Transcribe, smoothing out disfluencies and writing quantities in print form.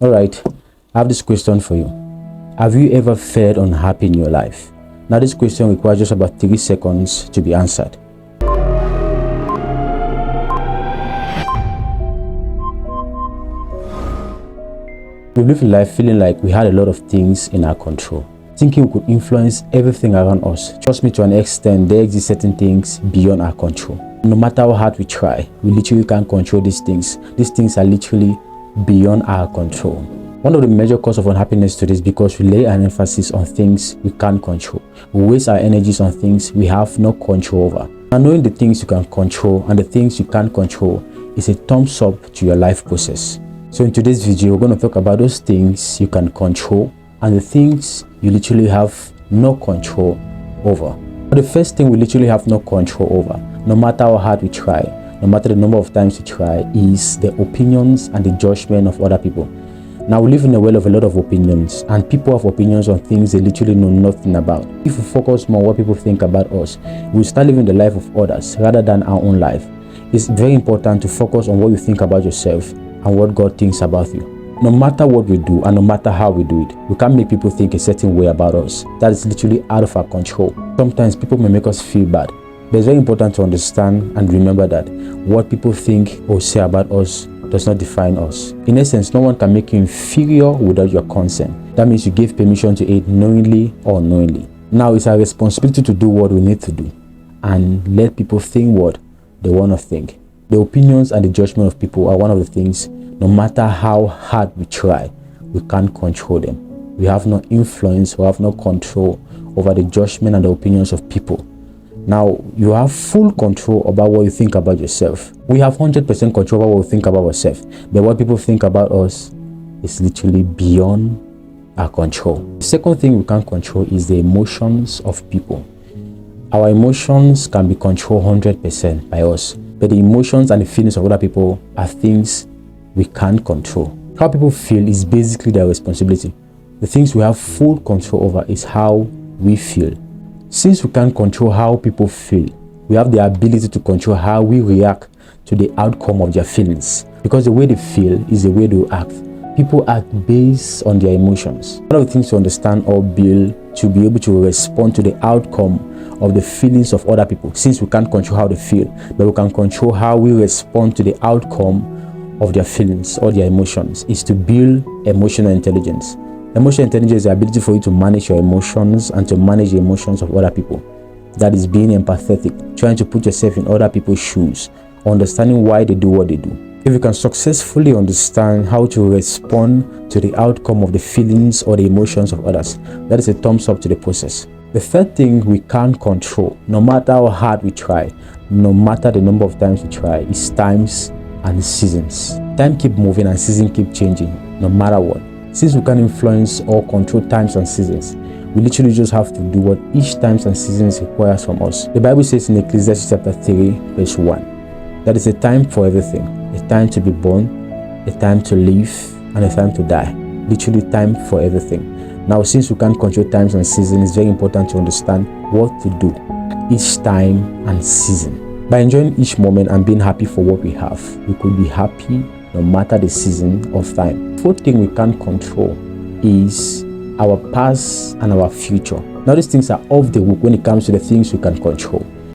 Alright, I have this question for you. Have you ever felt unhappy in your life? Now this question requires just about 3 seconds to be answered. We live life feeling like we had a lot of things in our control, thinking we could influence everything around us. Trust me, to an extent, there exist certain things beyond our control. No matter how hard we try, we literally can't control these things. These things are literally beyond our control. One of the major causes of unhappiness today is because we lay an emphasis on things we can't control. We waste our energies on things we have no control over. And knowing the things you can control and the things you can't control is a thumbs up to your life process. So in today's video, we're going to talk about those things you can control and the things you literally have no control over. But the first thing we literally have no control over, no matter how hard we try, no matter the number of times we try, is the opinions and the judgment of other people. Now we live in a world of a lot of opinions, and people have opinions on things they literally know nothing about. If we focus more on what people think about us, we'll start living the life of others rather than our own life. It's very important to focus on what you think about yourself and what God thinks about you. No matter what we do and no matter how we do it, we can't make people think a certain way about us. That is literally out of our control. Sometimes people may make us feel bad, but it's very important to understand and remember that what people think or say about us does not define us. In essence, no one can make you inferior without your consent. That means you gave permission to aid knowingly or unknowingly. Now it's our responsibility to do what we need to do and let people think what they want to think. The opinions and the judgment of people are one of the things, no matter how hard we try, we can't control them. We have no influence, we have no control over the judgment and the opinions of people. Now, you have full control about what you think about yourself. We have 100% control over what we think about ourselves. But what people think about us is literally beyond our control. The second thing we can't control is the emotions of people. Our emotions can be controlled 100% by us. But the emotions and the feelings of other people are things we can't control. How people feel is basically their responsibility. The things we have full control over is how we feel. Since we can't control how people feel, we have the ability to control how we react to the outcome of their feelings. Because the way they feel is the way they act. People act based on their emotions. One of the things to understand or build to be able to respond to the outcome of the feelings of other people. Since we can't control how they feel, but we can control how we respond to the outcome of their feelings or their emotions, is to build emotional intelligence. Emotional intelligence is the ability for you to manage your emotions and to manage the emotions of other people. That is being empathetic, trying to put yourself in other people's shoes, understanding why they do what they do. If you can successfully understand how to respond to the outcome of the feelings or the emotions of others, that is a thumbs up to the process. The third thing we can't control, no matter how hard we try, no matter the number of times we try, is times and seasons. Time keep moving and seasons keep changing, no matter what. Since we can't influence or control times and seasons, we literally just have to do what each times and seasons requires from us. The Bible says in Ecclesiastes chapter 3 verse 1, that is a time for everything. A time to be born, a time to live, and a time to die. Literally time for everything. Now, since we can't control times and seasons, it's very important to understand what to do each time and season. By enjoying each moment and being happy for what we have, we could be happy no matter the season of time. The fourth thing we can't control is our past and our future. Now, these things are off the hook when it comes to the things we can control.